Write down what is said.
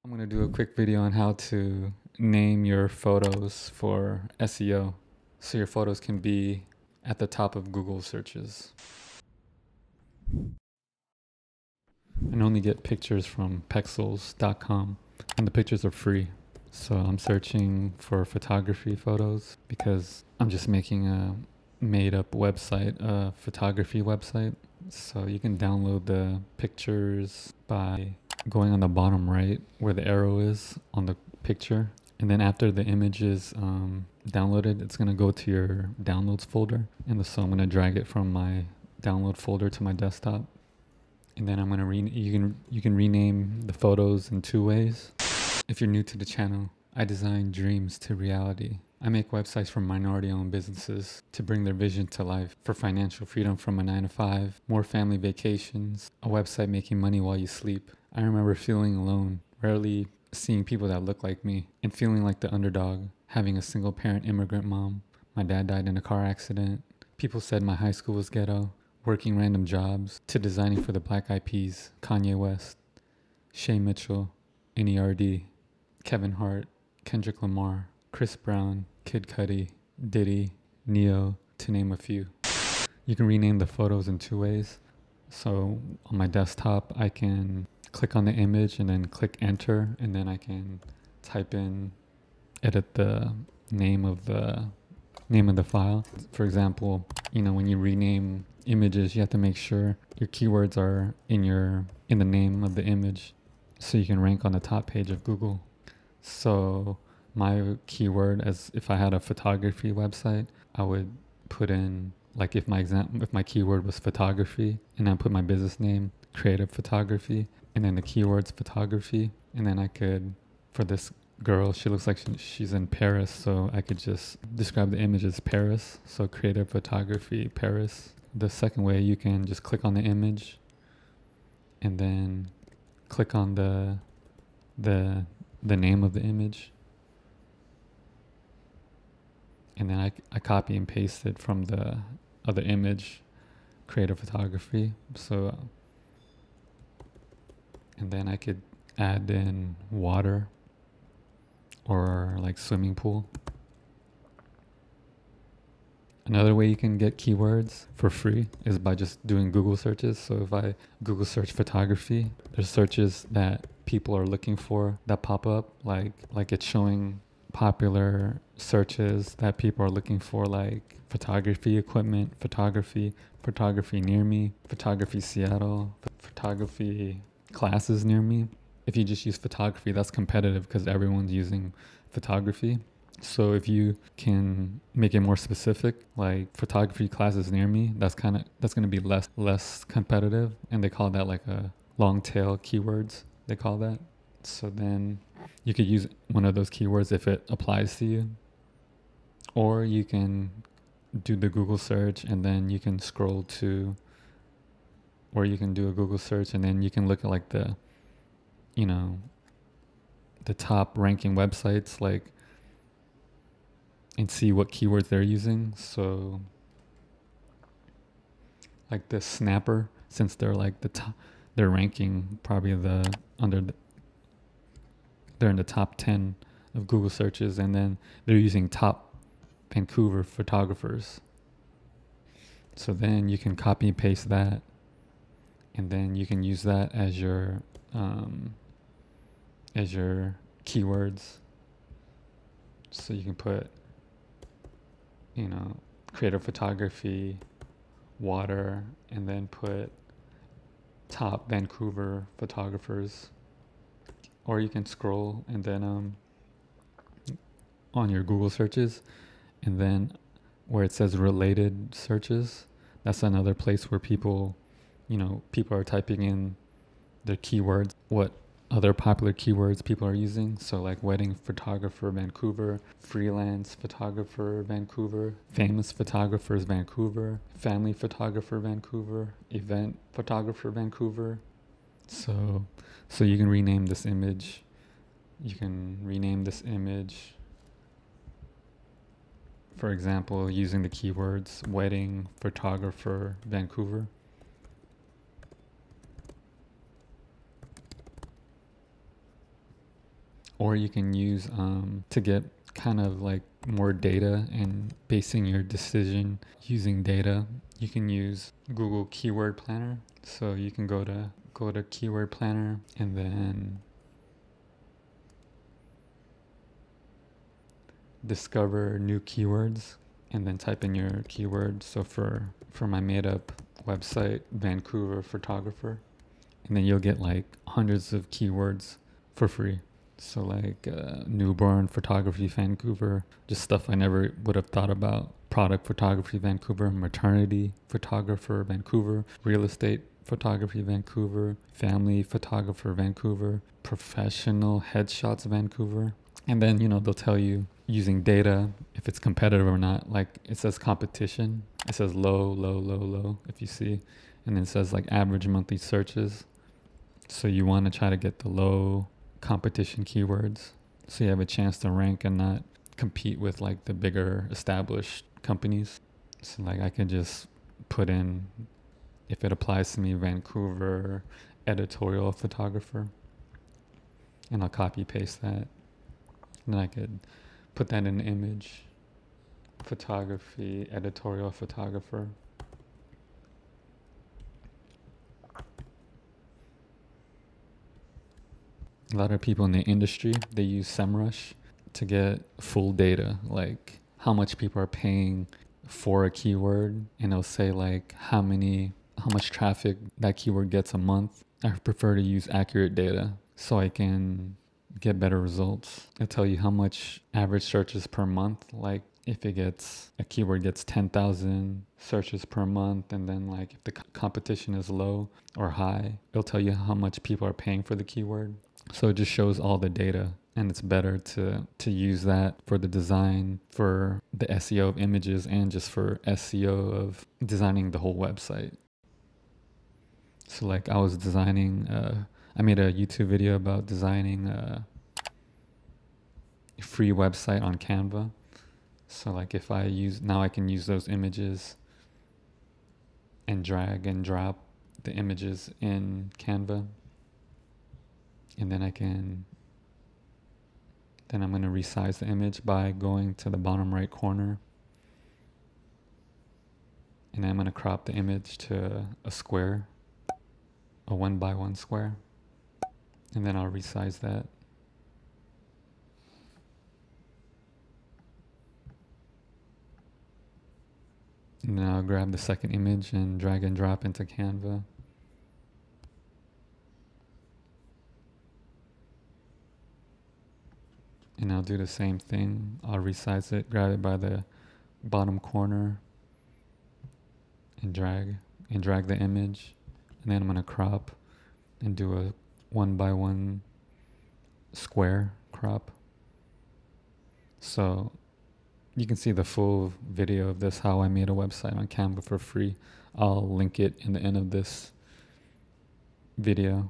I'm going to do a quick video on how to name your photos for SEO so your photos can be at the top of Google searches. And only get pictures from pexels.com, and the pictures are free. So I'm searching for photography photos because I'm just making a made up website, a photography website. So you can download the pictures by going on the bottom right where the arrow is on the picture. And then after the image is downloaded, it's going to go to your downloads folder. And so I'm going to drag it from my download folder to my desktop. And then I'm going to you can rename the photos in two ways. If you're new to the channel, I design dreams to reality. I make websites for minority-owned businesses to bring their vision to life, for financial freedom from a 9-to-5, more family vacations, a website making money while you sleep. I remember feeling alone, rarely seeing people that look like me, and feeling like the underdog, having a single-parent immigrant mom. My dad died in a car accident. People said my high school was ghetto, working random jobs, to designing for the Black Eyed Peas, Kanye West, Shay Mitchell, NERD, Kevin Hart, Kendrick Lamar, Chris Brown, Kid Cudi, Diddy, Neo, to name a few. You can rename the photos in two ways. So on my desktop, I can click on the image and then click enter, and then I can type in, edit the name of the file. For example, when you rename images, you have to make sure your keywords are in the name of the image so you can rank on the top page of Google. So my keyword, as if I had a photography website, I would put in, like, if my keyword was photography, and I put my business name, creative photography, and then the keywords photography, and then I could, for this girl, she looks like she's in Paris, so I could just describe the image as Paris, so creative photography Paris. The second way, you can just click on the image and then click on the name of the image, and then I copy and paste it from the other image, creative photography. So and then I could add in water or like swimming pool. Another way you can get keywords for free is by just doing Google searches. So if I Google search photography, there's searches that people are looking for that pop up, like it's showing popular searches that people are looking for, like photography equipment, photography near me, photography Seattle, photography classes near me. If you just use photography, that's competitive because everyone's using photography. So if you can make it more specific, like photography classes near me, that's going to be less competitive, and they call that like a long tail keywords, they call that. So then you could use one of those keywords if it applies to you, or you can do the Google search and then you can scroll to, or you can do a Google search and then you can look at like the top ranking websites, like, and see what keywords they're using. So like the Snapper, since they're like the top, they're ranking probably they're in the top 10 of Google searches, and then they're using top Vancouver photographers. So then you can copy and paste that, and then you can use that as your keywords. So you can put creative photography, water, and then put top Vancouver photographers. Or you can scroll and then on your Google searches, and then where it says related searches, that's another place where people are typing in their keywords, what other popular keywords people are using. So like wedding photographer Vancouver, freelance photographer Vancouver, famous photographers Vancouver, family photographer Vancouver, event photographer Vancouver. So you can rename this image. For example, using the keywords wedding photographer Vancouver. Or you can use to get kind of like more data and basing your decision using data. You can use Google Keyword Planner. So you can go to Keyword Planner and then discover new keywords and then type in your keywords. So for my made up website, Vancouver photographer, and then you'll get like hundreds of keywords for free. So like newborn photography Vancouver, just stuff I never would have thought about. Product photography Vancouver, maternity photographer Vancouver, real estate photography Vancouver, family photographer Vancouver, professional headshots Vancouver. And then, they'll tell you using data if it's competitive or not. Like it says competition, it says low, low, low, low, if you see. And then it says like average monthly searches. So you want to try to get the low competition keywords so you have a chance to rank and not compete with like the bigger established companies. So like I could just put in, if it applies to me, Vancouver editorial photographer, and I'll copy paste that. And then I could put that in an image, photography, editorial photographer. A lot of people in the industry, they use SEMrush to get full data, like how much people are paying for a keyword, and it'll say like how much traffic that keyword gets a month. I prefer to use accurate data so I can get better results. It'll tell you how much average searches per month, like if a keyword gets 10,000 searches per month, and then like if the competition is low or high, it'll tell you how much people are paying for the keyword. So it just shows all the data, and it's better to use that for the design, for the SEO of images, and just for SEO of designing the whole website. So like I was designing, I made a YouTube video about designing a free website on Canva. So like if now I can use those images and drag and drop the images in Canva. And then I'm going to resize the image by going to the bottom right corner. And I'm going to crop the image to a square, a 1x1 square. And then I'll resize that. And then I'll grab the second image and drag and drop into Canva. And I'll do the same thing. I'll resize it, grab it by the bottom corner, and drag the image. And then I'm going to crop and do a 1x1 square crop. So you can see the full video of this, how I made a website on Canva for free. I'll link it in the end of this video.